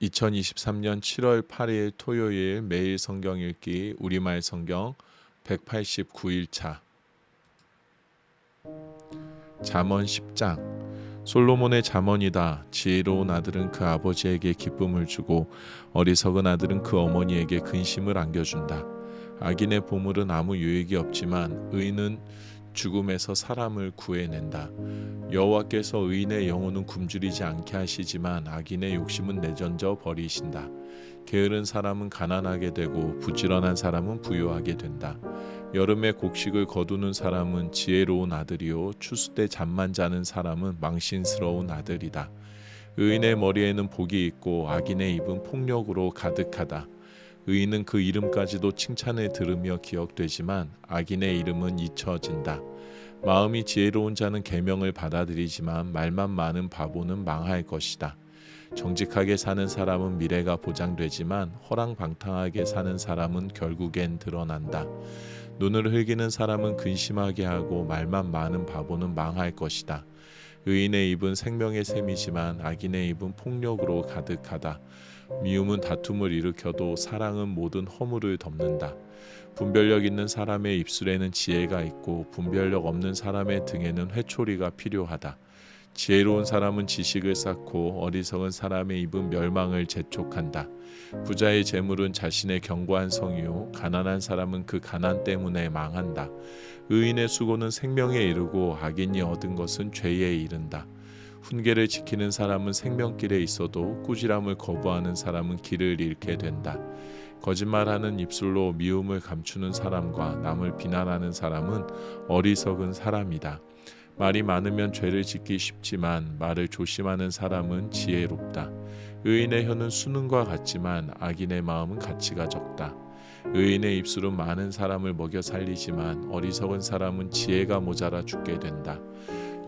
2023년 7월 8일 토요일 매일 성경 읽기 우리말 성경 189일차 잠언 10장 솔로몬의 잠언이다. 지혜로운 아들은 그 아버지에게 기쁨을 주고 어리석은 아들은 그 어머니에게 근심을 안겨준다. 악인의 보물은 아무 유익이 없지만 의인은 죽음에서 사람을 구해낸다. 여호와께서 의인의 영혼은 굶주리지 않게 하시지만 악인의 욕심은 내던져 버리신다. 게으른 사람은 가난하게 되고 부지런한 사람은 부유하게 된다. 여름에 곡식을 거두는 사람은 지혜로운 아들이요 추수 때 잠만 자는 사람은 망신스러운 아들이다. 의인의 머리에는 복이 있고 악인의 입은 폭력으로 가득하다. 의인은 그 이름까지도 칭찬을 들으며 기억되지만 악인의 이름은 잊혀진다. 마음이 지혜로운 자는 계명을 받아들이지만 말만 많은 바보는 망할 것이다. 정직하게 사는 사람은 미래가 보장되지만 허랑방탕하게 사는 사람은 결국엔 드러난다. 눈을 흘기는 사람은 근심하게 하고 말만 많은 바보는 망할 것이다. 의인의 입은 생명의 샘이지만 악인의 입은 폭력으로 가득하다. 미움은 다툼을 일으켜도 사랑은 모든 허물을 덮는다. 분별력 있는 사람의 입술에는 지혜가 있고 분별력 없는 사람의 등에는 회초리가 필요하다. 지혜로운 사람은 지식을 쌓고 어리석은 사람의 입은 멸망을 재촉한다. 부자의 재물은 자신의 견고한 성이요 가난한 사람은 그 가난 때문에 망한다. 의인의 수고는 생명에 이르고 악인이 얻은 것은 죄에 이른다. 훈계를 지키는 사람은 생명길에 있어도 꾸지람을 거부하는 사람은 길을 잃게 된다. 거짓말하는 입술로 미움을 감추는 사람과 남을 비난하는 사람은 어리석은 사람이다. 말이 많으면 죄를 짓기 쉽지만 말을 조심하는 사람은 지혜롭다. 의인의 혀는 수능과 같지만 악인의 마음은 가치가 적다. 의인의 입술은 많은 사람을 먹여 살리지만 어리석은 사람은 지혜가 모자라 죽게 된다.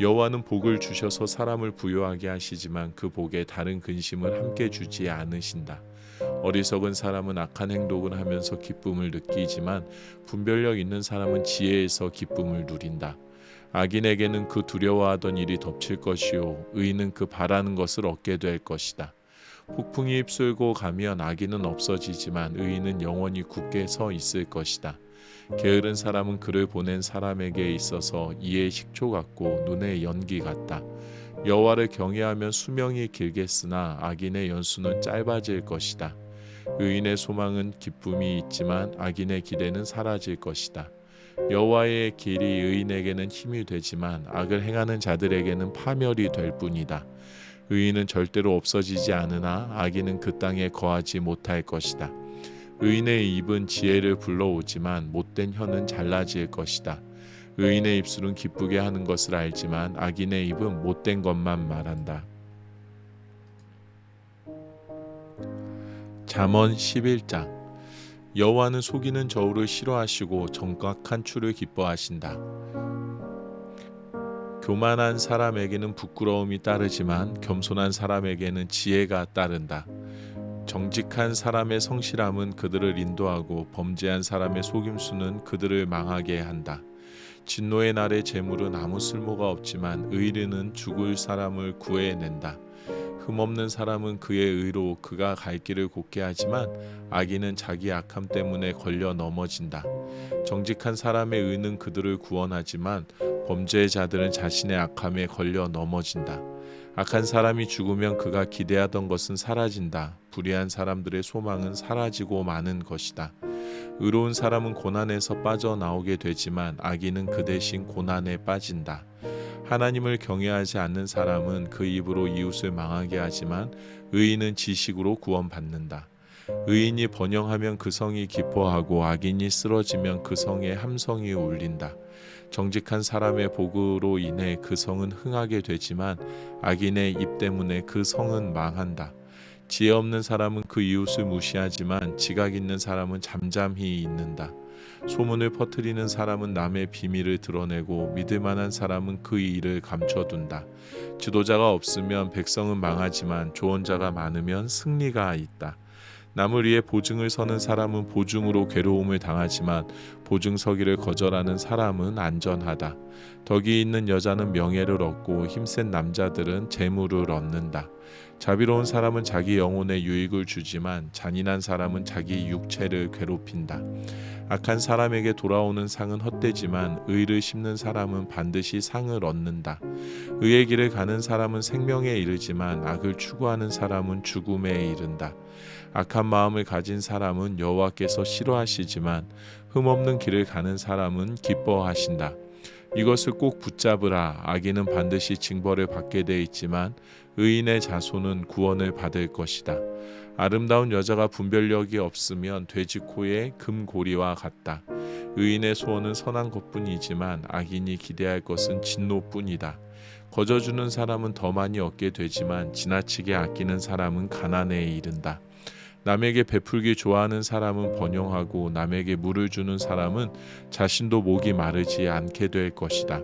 여호와는 복을 주셔서 사람을 부유하게 하시지만 그 복에 다른 근심을 함께 주지 않으신다. 어리석은 사람은 악한 행동을 하면서 기쁨을 느끼지만 분별력 있는 사람은 지혜에서 기쁨을 누린다. 악인에게는 그 두려워하던 일이 덮칠 것이요 의인은 그 바라는 것을 얻게 될 것이다. 폭풍이 휩쓸고 가면 악인은 없어지지만 의인은 영원히 굳게 서 있을 것이다. 게으른 사람은 그를 보낸 사람에게 있어서 이의 식초 같고 눈의 연기 같다. 여호와를 경외하면 수명이 길겠으나 악인의 연수는 짧아질 것이다. 의인의 소망은 기쁨이 있지만 악인의 기대는 사라질 것이다. 여호와의 길이 의인에게는 힘이 되지만 악을 행하는 자들에게는 파멸이 될 뿐이다. 의인은 절대로 없어지지 않으나 악인은 그 땅에 거하지 못할 것이다. 의인의 입은 지혜를 불러오지만 못된 혀는 잘라질 것이다. 의인의 입술은 기쁘게 하는 것을 알지만 악인의 입은 못된 것만 말한다. 잠언 11장 여호와는 속이는 저울을 싫어하시고 정확한 추를 기뻐하신다. 교만한 사람에게는 부끄러움이 따르지만 겸손한 사람에게는 지혜가 따른다. 정직한 사람의 성실함은 그들을 인도하고 범죄한 사람의 속임수는 그들을 망하게 한다. 진노의 날의 재물은 아무 쓸모가 없지만 의리는 죽을 사람을 구해낸다. 흠없는 사람은 그의 의로 그가 갈 길을 곱게 하지만 악인은 자기 악함 때문에 걸려 넘어진다. 정직한 사람의 의는 그들을 구원하지만 범죄자들은 자신의 악함에 걸려 넘어진다. 악한 사람이 죽으면 그가 기대하던 것은 사라진다. 불의한 사람들의 소망은 사라지고 마는 것이다. 의로운 사람은 고난에서 빠져나오게 되지만 악인은 그 대신 고난에 빠진다. 하나님을 경외하지 않는 사람은 그 입으로 이웃을 망하게 하지만 의인은 지식으로 구원받는다. 의인이 번영하면 그 성이 기뻐하고 악인이 쓰러지면 그 성에 함성이 울린다. 정직한 사람의 복으로 인해 그 성은 흥하게 되지만 악인의 입 때문에 그 성은 망한다. 지혜 없는 사람은 그 이웃을 무시하지만 지각 있는 사람은 잠잠히 있는다. 소문을 퍼뜨리는 사람은 남의 비밀을 드러내고 믿을 만한 사람은 그 일을 감춰둔다. 지도자가 없으면 백성은 망하지만 조언자가 많으면 승리가 있다. 남을 위해 보증을 서는 사람은 보증으로 괴로움을 당하지만 보증 서기를 거절하는 사람은 안전하다. 덕이 있는 여자는 명예를 얻고 힘센 남자들은 재물을 얻는다. 자비로운 사람은 자기 영혼에 유익을 주지만 잔인한 사람은 자기 육체를 괴롭힌다. 악한 사람에게 돌아오는 상은 헛되지만 의를 심는 사람은 반드시 상을 얻는다. 의의 길을 가는 사람은 생명에 이르지만 악을 추구하는 사람은 죽음에 이른다. 악한 마음을 가진 사람은 여호와께서 싫어하시지만 흠없는 길을 가는 사람은 기뻐하신다. 이것을 꼭 붙잡으라. 악인은 반드시 징벌을 받게 돼 있지만 의인의 자손은 구원을 받을 것이다. 아름다운 여자가 분별력이 없으면 돼지코의 금고리와 같다. 의인의 소원은 선한 것뿐이지만 악인이 기대할 것은 진노뿐이다. 거저주는 사람은 더 많이 얻게 되지만 지나치게 아끼는 사람은 가난에 이른다. 남에게 베풀기 좋아하는 사람은 번영하고 남에게 물을 주는 사람은 자신도 목이 마르지 않게 될 것이다.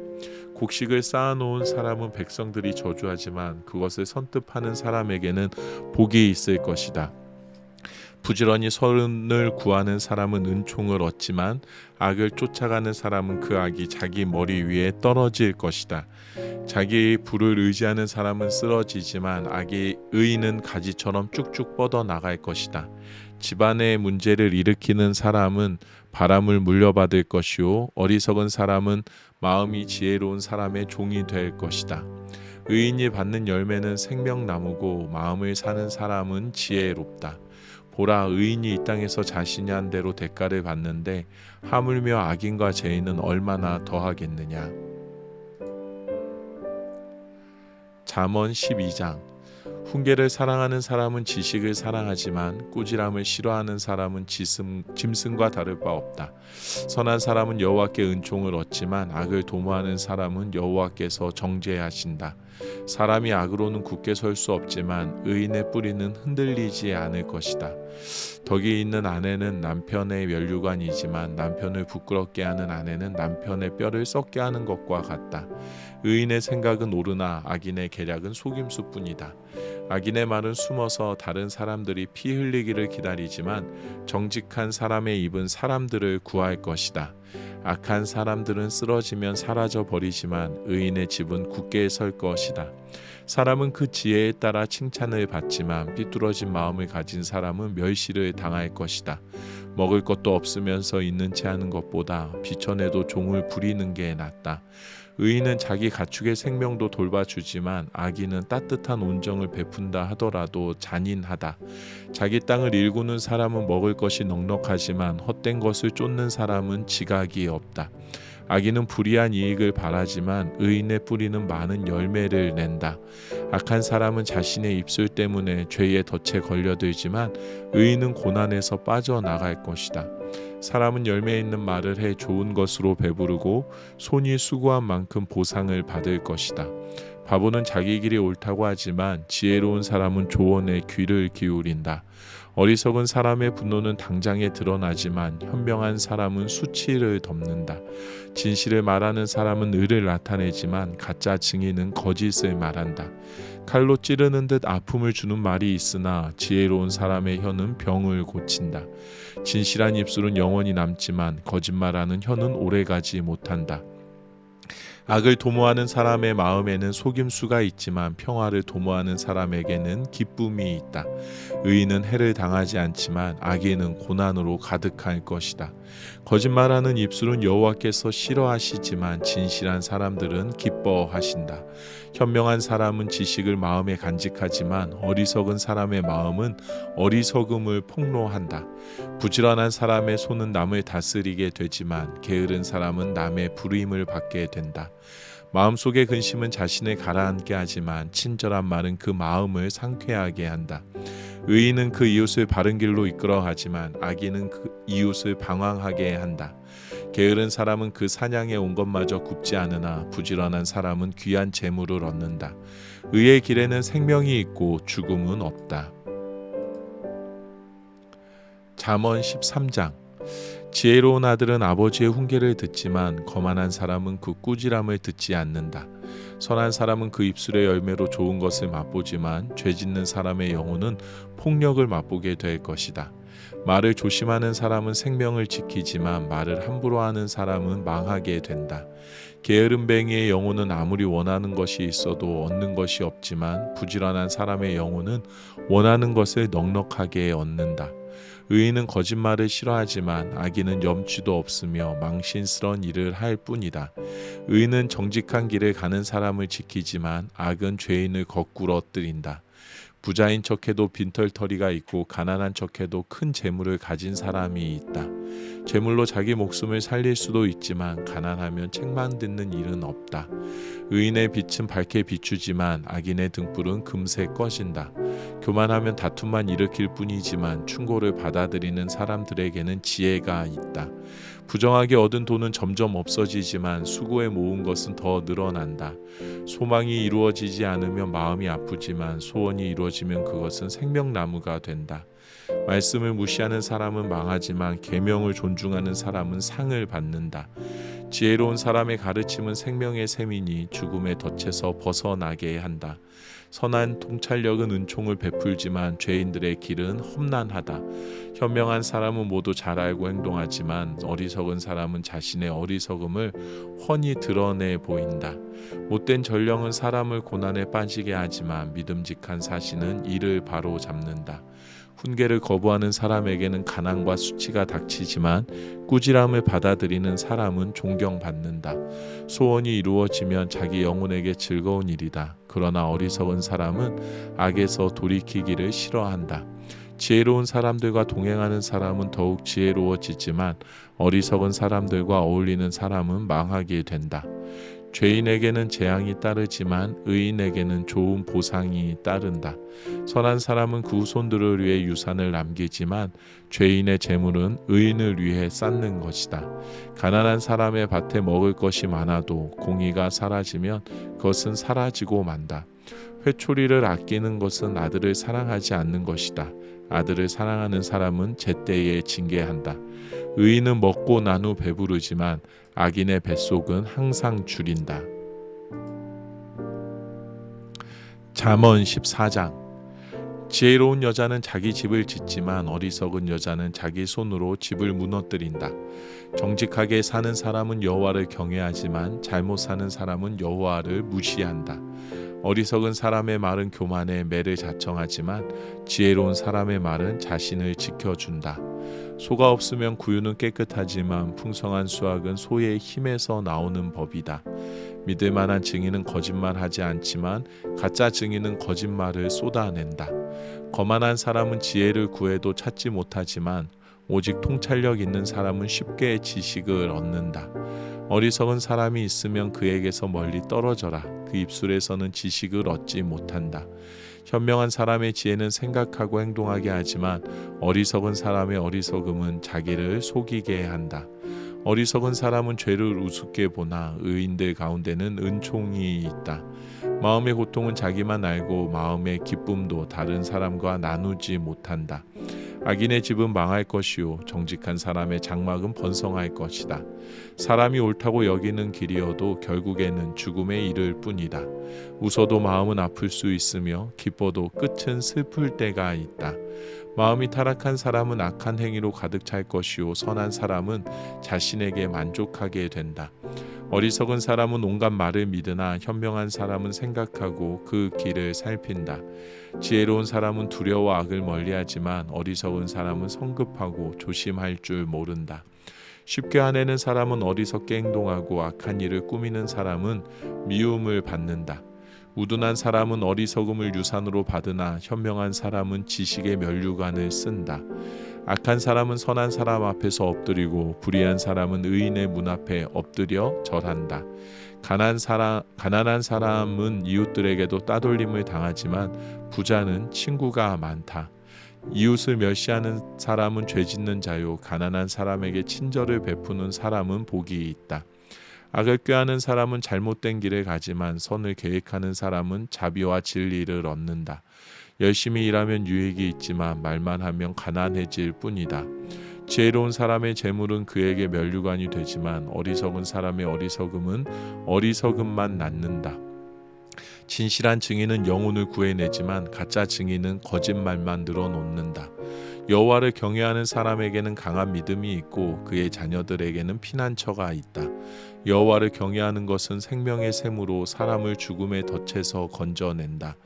곡식을 쌓아놓은 사람은 백성들이 저주하지만 그것을 선뜻하는 사람에게는 복이 있을 것이다. 부지런히 선을 구하는 사람은 은총을 얻지만 악을 쫓아가는 사람은 그 악이 자기 머리 위에 떨어질 것이다. 자기 부를 의지하는 사람은 쓰러지지만 악의 의인은 가지처럼 쭉쭉 뻗어 나갈 것이다. 집안의 문제를 일으키는 사람은 바람을 물려받을 것이요 어리석은 사람은 마음이 지혜로운 사람의 종이 될 것이다. 의인이 받는 열매는 생명나무고 마음을 사는 사람은 지혜롭다. 보라, 의인이 이 땅에서 자신이 한 대로 대가를 받는데 하물며 악인과 죄인은 얼마나 더하겠느냐. 잠언 12장. 훈계를 사랑하는 사람은 지식을 사랑하지만 꾸지람을 싫어하는 사람은 짐승과 다를 바 없다. 선한 사람은 여호와께 은총을 얻지만 악을 도모하는 사람은 여호와께서 정죄하신다. 사람이 악으로는 굳게 설 수 없지만 의인의 뿌리는 흔들리지 않을 것이다. 덕이 있는 아내는 남편의 면류관이지만 남편을 부끄럽게 하는 아내는 남편의 뼈를 썩게 하는 것과 같다. 의인의 생각은 옳으나 악인의 계략은 속임수뿐이다. 악인의 말은 숨어서 다른 사람들이 피 흘리기를 기다리지만 정직한 사람의 입은 사람들을 구할 것이다. 악한 사람들은 쓰러지면 사라져 버리지만 의인의 집은 굳게 설 것이다. 사람은 그 지혜에 따라 칭찬을 받지만 삐뚤어진 마음을 가진 사람은 멸시를 당할 것이다. 먹을 것도 없으면서 있는 채 하는 것보다 비천해도 종을 부리는 게 낫다. 의인은 자기 가축의 생명도 돌봐주지만 악인은 따뜻한 온정을 베푼다 하더라도 잔인하다. 자기 땅을 일구는 사람은 먹을 것이 넉넉하지만 헛된 것을 쫓는 사람은 지각이 없다. 악인은 불이한 이익을 바라지만 의인의 뿌리는 많은 열매를 낸다. 악한 사람은 자신의 입술 때문에 죄의 덫에 걸려들지만 의인은 고난에서 빠져나갈 것이다. 사람은 열매 있는 말을 해 좋은 것으로 배부르고 손이 수고한 만큼 보상을 받을 것이다. 바보는 자기 길이 옳다고 하지만 지혜로운 사람은 조언에 귀를 기울인다. 어리석은 사람의 분노는 당장에 드러나지만 현명한 사람은 수치를 덮는다. 진실을 말하는 사람은 의를 나타내지만 가짜 증인은 거짓을 말한다. 칼로 찌르는 듯 아픔을 주는 말이 있으나 지혜로운 사람의 혀는 병을 고친다. 진실한 입술은 영원히 남지만 거짓말하는 혀는 오래가지 못한다. 악을 도모하는 사람의 마음에는 속임수가 있지만 평화를 도모하는 사람에게는 기쁨이 있다. 의인은 해를 당하지 않지만 악인은 고난으로 가득할 것이다. 거짓말하는 입술은 여호와께서 싫어하시지만 진실한 사람들은 기뻐하신다. 현명한 사람은 지식을 마음에 간직하지만 어리석은 사람의 마음은 어리석음을 폭로한다. 부지런한 사람의 손은 남을 다스리게 되지만 게으른 사람은 남의 불임을 받게 된다. 마음속의 근심은 자신을 가라앉게 하지만 친절한 말은 그 마음을 상쾌하게 한다. 의인은 그 이웃을 바른 길로 이끌어 가지만 악인은 그 이웃을 방황하게 한다. 게으른 사람은 그 사냥에 온 것마저 굽지 않으나 부지런한 사람은 귀한 재물을 얻는다. 의의 길에는 생명이 있고 죽음은 없다. 잠언 13장. 지혜로운 아들은 아버지의 훈계를 듣지만 거만한 사람은 그 꾸지람을 듣지 않는다. 선한 사람은 그 입술의 열매로 좋은 것을 맛보지만 죄 짓는 사람의 영혼은 폭력을 맛보게 될 것이다. 말을 조심하는 사람은 생명을 지키지만 말을 함부로 하는 사람은 망하게 된다. 게으름뱅이의 영혼은 아무리 원하는 것이 있어도 얻는 것이 없지만 부지런한 사람의 영혼은 원하는 것을 넉넉하게 얻는다. 의인은 거짓말을 싫어하지만 악인은 염치도 없으며 망신스러운 일을 할 뿐이다. 의인은 정직한 길을 가는 사람을 지키지만 악은 죄인을 거꾸로 엎드린다. 부자인 척해도 빈털터리가 있고 가난한 척해도 큰 재물을 가진 사람이 있다. 재물로 자기 목숨을 살릴 수도 있지만 가난하면 책만 듣는 일은 없다. 의인의 빛은 밝게 비추지만 악인의 등불은 금세 꺼진다. 교만하면 다툼만 일으킬 뿐이지만 충고를 받아들이는 사람들에게는 지혜가 있다. 부정하게 얻은 돈은 점점 없어지지만 수고해 모은 것은 더 늘어난다. 소망이 이루어지지 않으면 마음이 아프지만 소원이 이루어지면 그것은 생명나무가 된다. 말씀을 무시하는 사람은 망하지만 계명을 존중하는 사람은 상을 받는다. 지혜로운 사람의 가르침은 생명의 셈이니 죽음의 덫에서 벗어나게 한다. 선한 통찰력은 은총을 베풀지만 죄인들의 길은 험난하다. 현명한 사람은 모두 잘 알고 행동하지만 어리석은 사람은 자신의 어리석음을 훤히 드러내 보인다. 못된 전령은 사람을 고난에 빠지게 하지만 믿음직한 사신은 이를 바로 잡는다. 훈계를 거부하는 사람에게는 가난과 수치가 닥치지만 꾸지람을 받아들이는 사람은 존경받는다. 소원이 이루어지면 자기 영혼에게 즐거운 일이다. 그러나 어리석은 사람은 악에서 돌이키기를 싫어한다. 지혜로운 사람들과 동행하는 사람은 더욱 지혜로워지지만 어리석은 사람들과 어울리는 사람은 망하게 된다. 죄인에게는 재앙이 따르지만 의인에게는 좋은 보상이 따른다. 선한 사람은 그 후손들을 위해 유산을 남기지만 죄인의 재물은 의인을 위해 쌓는 것이다. 가난한 사람의 밭에 먹을 것이 많아도 공의가 사라지면 그것은 사라지고 만다. 회초리를 아끼는 것은 아들을 사랑하지 않는 것이다. 아들을 사랑하는 사람은 제때에 징계한다. 의인은 먹고 난 후 배부르지만 악인의 뱃속은 항상 줄인다. 잠언 14장. 지혜로운 여자는 자기 집을 짓지만 어리석은 여자는 자기 손으로 집을 무너뜨린다. 정직하게 사는 사람은 여호와를 경외하지만 잘못 사는 사람은 여호와를 무시한다. 어리석은 사람의 말은 교만해 매를 자청하지만 지혜로운 사람의 말은 자신을 지켜준다. 소가 없으면 구유는 깨끗하지만 풍성한 수확은 소의 힘에서 나오는 법이다. 믿을 만한 증인은 거짓말하지 않지만 가짜 증인은 거짓말을 쏟아낸다. 거만한 사람은 지혜를 구해도 찾지 못하지만 오직 통찰력 있는 사람은 쉽게 지식을 얻는다. 어리석은 사람이 있으면 그에게서 멀리 떨어져라. 그 입술에서는 지식을 얻지 못한다. 현명한 사람의 지혜는 생각하고 행동하게 하지만 어리석은 사람의 어리석음은 자기를 속이게 한다. 어리석은 사람은 죄를 우습게 보나 의인들 가운데는 은총이 있다. 마음의 고통은 자기만 알고 마음의 기쁨도 다른 사람과 나누지 못한다. 악인의 집은 망할 것이요 정직한 사람의 장막은 번성할 것이다. 사람이 옳다고 여기는 길이어도 결국에는 죽음에 이를 뿐이다. 웃어도 마음은 아플 수 있으며 기뻐도 끝은 슬플 때가 있다. 마음이 타락한 사람은 악한 행위로 가득 찰 것이요 선한 사람은 자신에게 만족하게 된다. 어리석은 사람은 온갖 말을 믿으나 현명한 사람은 생각하고 그 길을 살핀다. 지혜로운 사람은 두려워 악을 멀리하지만 어리석은 사람은 성급하고 조심할 줄 모른다. 쉽게 화내는 사람은 어리석게 행동하고 악한 일을 꾸미는 사람은 미움을 받는다. 우둔한 사람은 어리석음을 유산으로 받으나 현명한 사람은 지식의 면류관을 쓴다. 악한 사람은 선한 사람 앞에서 엎드리고 불의한 사람은 의인의 문 앞에 엎드려 절한다. 가난한 사람은 이웃들에게도 따돌림을 당하지만 부자는 친구가 많다. 이웃을 멸시하는 사람은 죄 짓는 자요 가난한 사람에게 친절을 베푸는 사람은 복이 있다. 악을 꾀하는 사람은 잘못된 길을 가지만 선을 계획하는 사람은 자비와 진리를 얻는다. 열심히 일하면 유익이 있지만 말만 하면 가난해질 뿐이다. 지혜로운 사람의 재물은 그에게 면류관이 되지만 어리석은 사람의 어리석음은 어리석음만 낳는다. 진실한 증인은 영혼을 구해내지만 가짜 증인은 거짓말만 늘어놓는다. 여호와를 경외하는 사람에게는 강한 믿음이 있고 그의 자녀들에게는 피난처가 있다. 여호와를 경외하는 것은 생명의 샘으로 사람을 죽음의 덫에서 건져낸다.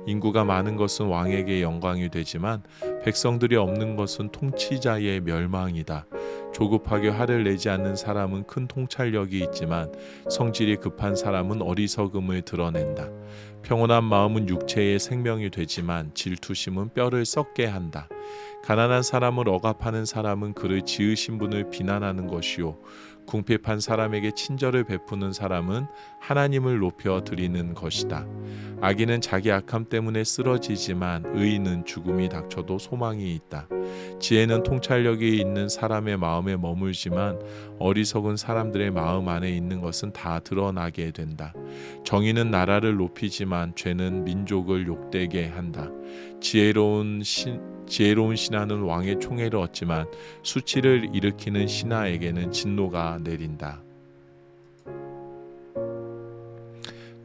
인구가 많은 것은 왕에게 영광이 되지만 백성들이 없는 것은 통치자의 멸망이다. 조급하게 화를 내지 않는 사람은 큰 통찰력이 있지만 성질이 급한 사람은 어리석음을 드러낸다. 평온한 마음은 육체의 생명이 되지만 질투심은 뼈를 썩게 한다. 가난한 사람을 억압하는 사람은 그를 지으신 분을 비난하는 것이요 궁핍한 사람에게 친절을 베푸는 사람은 하나님을 높여 드리는 것이다. 악인은 자기 악함 때문에 쓰러지지만 의인은 죽음이 닥쳐도 소망이 있다. 지혜는 통찰력이 있는 사람의 마음에 머물지만 어리석은 사람들의 마음 안에 있는 것은 다 드러나게 된다. 정의는 나라를 높이지만 죄는 민족을 욕되게 한다. 지혜로운 신하는 왕의 총애를 얻지만 수치를 일으키는 신하에게는 진노가 내린다.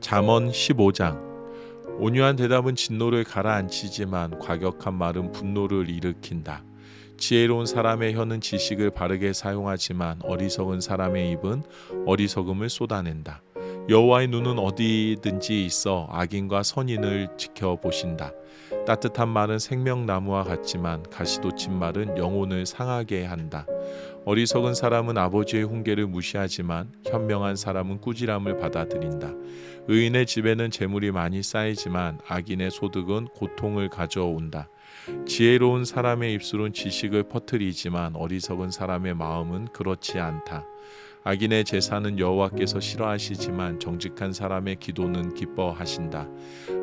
잠언 15장. 온유한 대답은 진노를 가라앉히지만 과격한 말은 분노를 일으킨다. 지혜로운 사람의 혀는 지식을 바르게 사용하지만 어리석은 사람의 입은 어리석음을 쏟아낸다. 여호와의 눈은 어디든지 있어 악인과 선인을 지켜보신다. 따뜻한 말은 생명나무와 같지만 가시돋친 말은 영혼을 상하게 한다. 어리석은 사람은 아버지의 훈계를 무시하지만 현명한 사람은 꾸지람을 받아들인다. 의인의 집에는 재물이 많이 쌓이지만 악인의 소득은 고통을 가져온다. 지혜로운 사람의 입술은 지식을 퍼뜨리지만 어리석은 사람의 마음은 그렇지 않다. 악인의 제사는 여호와께서 싫어하시지만 정직한 사람의 기도는 기뻐하신다.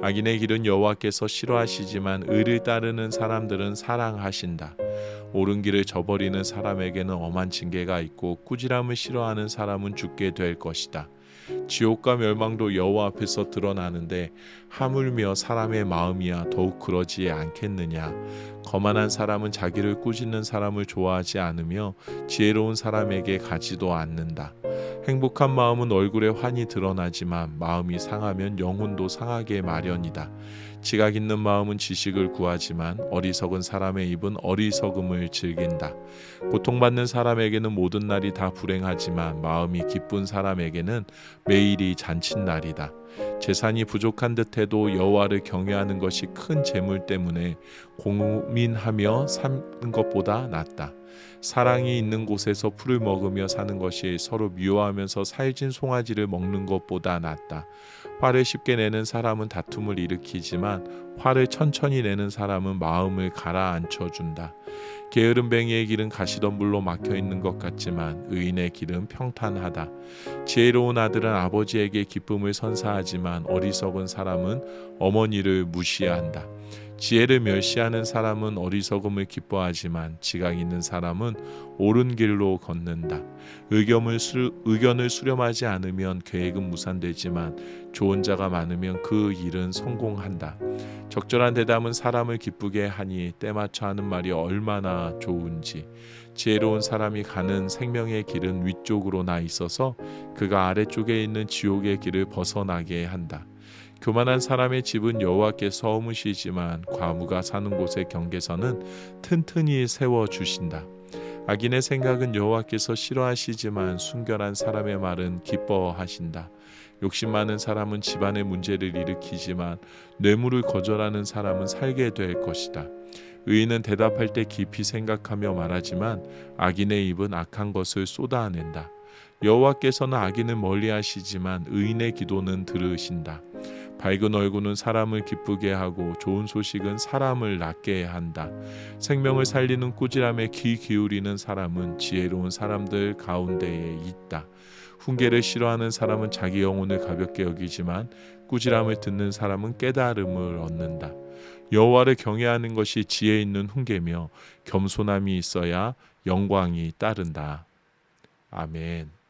악인의 길은 여호와께서 싫어하시지만 의를 따르는 사람들은 사랑하신다. 옳은 길을 저버리는 사람에게는 엄한 징계가 있고 꾸지람을 싫어하는 사람은 죽게 될 것이다. 지옥과 멸망도 여호와 앞에서 드러나는데 하물며 사람의 마음이야 더욱 그러지 않겠느냐. 거만한 사람은 자기를 꾸짖는 사람을 좋아하지 않으며 지혜로운 사람에게 가지도 않는다. 행복한 마음은 얼굴에 환히 드러나지만 마음이 상하면 영혼도 상하게 마련이다. 지각 있는 마음은 지식을 구하지만 어리석은 사람의 입은 어리석음을 즐긴다. 고통받는 사람에게는 모든 날이 다 불행하지만 마음이 기쁜 사람에게는 매일이 잔칫날이다. 재산이 부족한 듯해도 여호와를 경외하는 것이 큰 재물 때문에 고민하며 사는 것보다 낫다. 사랑이 있는 곳에서 풀을 먹으며 사는 것이 서로 미워하면서 살진 송아지를 먹는 것보다 낫다. 화를 쉽게 내는 사람은 다툼을 일으키지만 화를 천천히 내는 사람은 마음을 가라앉혀준다. 게으름뱅이의 길은 가시덤불로 막혀있는 것 같지만 의인의 길은 평탄하다. 지혜로운 아들은 아버지에게 기쁨을 선사하지만 어리석은 사람은 어머니를 무시한다. 지혜를 멸시하는 사람은 어리석음을 기뻐하지만 지각 있는 사람은 옳은 길로 걷는다. 의견을 수렴하지 않으면 계획은 무산되지만 좋은 자가 많으면 그 일은 성공한다. 적절한 대답은 사람을 기쁘게 하니 때맞춰 하는 말이 얼마나 좋은지. 지혜로운 사람이 가는 생명의 길은 위쪽으로 나 있어서 그가 아래쪽에 있는 지옥의 길을 벗어나게 한다. 교만한 사람의 집은 여호와께 서무시지만 과무가 사는 곳의 경계선은 튼튼히 세워주신다. 악인의 생각은 여호와께서 싫어하시지만 순결한 사람의 말은 기뻐하신다. 욕심 많은 사람은 집안의 문제를 일으키지만 뇌물을 거절하는 사람은 살게 될 것이다. 의인은 대답할 때 깊이 생각하며 말하지만 악인의 입은 악한 것을 쏟아낸다. 여호와께서는 악인을 멀리하시지만 의인의 기도는 들으신다. 밝은 얼굴은 사람을 기쁘게 하고 좋은 소식은 사람을 낫게 한다. 생명을 살리는 꾸지람에 귀 기울이는 사람은 지혜로운 사람들 가운데에 있다. 훈계를 싫어하는 사람은 자기 영혼을 가볍게 여기지만 꾸지람을 듣는 사람은 깨달음을 얻는다. 여호와를 경외하는 것이 지혜 있는 훈계며 겸손함이 있어야 영광이 따른다. 아멘.